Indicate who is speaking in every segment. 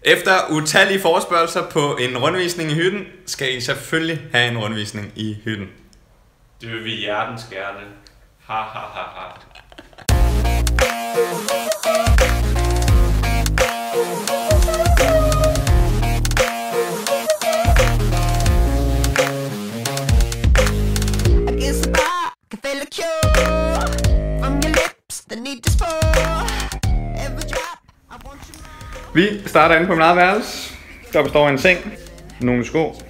Speaker 1: Efter utallige forespørgelser på en rundvisning i hytten, skal I selvfølgelig have en rundvisning i hytten.
Speaker 2: Det vil vi hjertens gerne. Ha ha ha ha.
Speaker 1: Vi starter inde på mit eget værelse. Der består af en seng, nogle sko,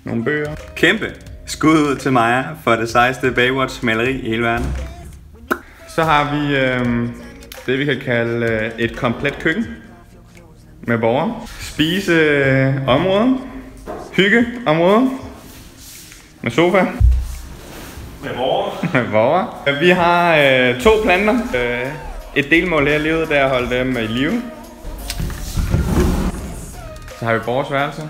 Speaker 1: nogle bøger. Kæmpe skud ud til Maja for det sejeste Baywatch-maleri i hele verden. Så har vi det vi kan kalde et komplet køkken med borger. Spiseområde, hyggeområde med sofa.
Speaker 2: Med borger.
Speaker 1: Med borger. Vi har 2 planter. Et delmål her i livet, det er at holde dem i live. Så har vi vores værelse.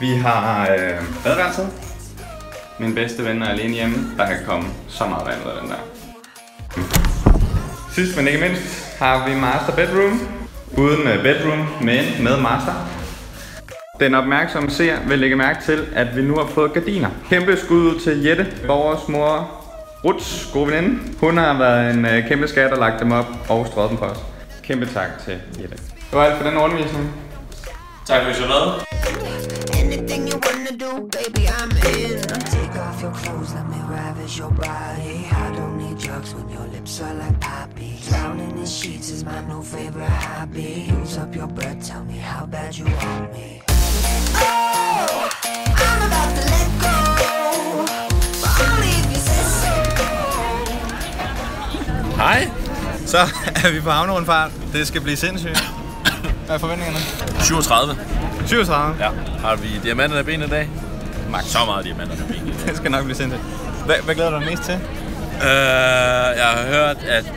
Speaker 1: Vi har badeværelset. Min bedste ven er alene hjemme. Der kan komme så meget vand ud af den der. Sidst men ikke mindst har vi master bedroom. Uden bedroom, men med master. Den opmærksomme seer vil lægge mærke til, at vi nu har fået gardiner. Kæmpe skud ud til Jette, vores mor Ruths gode veninde. Hun har været en kæmpe skat og lagt dem op og strøget dem på os. Kæmpe tak til Jette. Det var alt for den rundvisning.
Speaker 2: Tak for, at I så med.
Speaker 3: Hej, så er vi på havnerundfart. Det skal blive sindssygt. Hvad er forventningerne?
Speaker 4: 37.
Speaker 3: 37?
Speaker 4: Ja. Har vi diamanterne af benene i dag? Så meget diamanterne af benene i dag.
Speaker 3: Det skal nok blive sindssygt. Hvad glæder du dig mest til?
Speaker 4: Jeg har hørt, at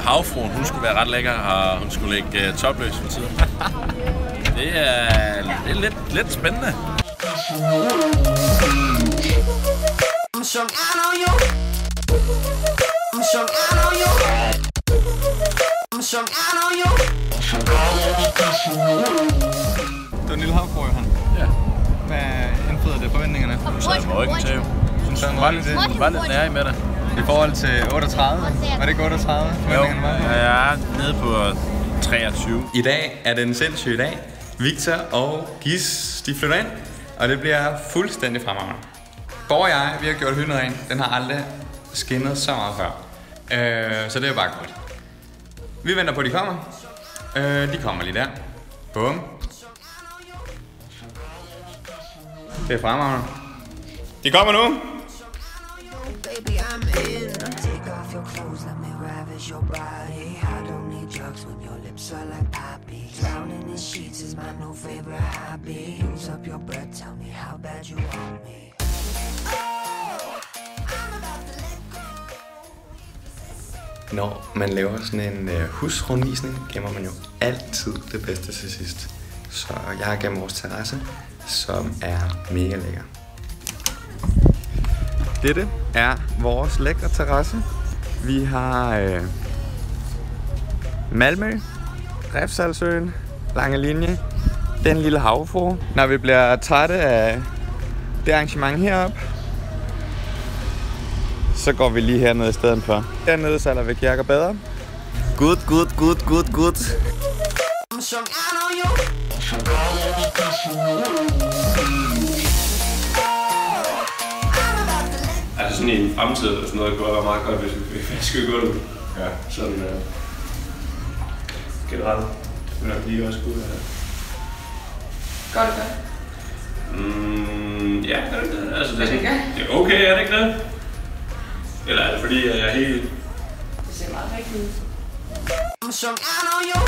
Speaker 4: havfruen, hun skulle være ret lækker, og hun skulle ligge topløs for tiden. Det er lidt spændende.
Speaker 3: Det var en lille havfrue, Johan.
Speaker 4: Ja.
Speaker 3: Hvad indfriede det forventningerne?
Speaker 4: Så jeg må ikke tage. Hun var lidt nær med det.
Speaker 3: I forhold til 38? Var det ikke 38?
Speaker 4: Jo, jeg er nede på 23.
Speaker 1: I dag er det en sindssyg dag. Victor og Gis, de flytter ind, og det bliver fuldstændig fremragende. Borg og jeg, vi har gjort hytten ren. Den har aldrig skinnet så meget før. Så det er bare godt. Vi venter på, at de kommer. De kommer lige der. Bum. Det er fremragende. De kommer nu. Når man laver sådan en husrundvisning, gemmer man jo altid det bedste til sidst. Så jeg har gemt vores terrasse, som er mega lækker. Dette er vores lækre terrasse. Vi har Malmø, Refsalsøen, Lange Linje, den lille havfrue. Når vi bliver trætte af det arrangement heroppe, så går vi lige hernede i stedet for. Dernede så er der ved Kirker bedre. Good.
Speaker 2: Altså sådan i en fremtid og sådan noget, kunne være meget godt, hvis vi vaskede gulvet. Ja. Sådan generelt. Det vil nok lige også kunne være.
Speaker 5: Gør det godt?
Speaker 2: Ja, gør det det? Altså, det er okay, er det ikke det? Eller er det fordi, at jeg er helt...
Speaker 5: Det ser meget rigtigt ud.
Speaker 6: I'm strong, I know you.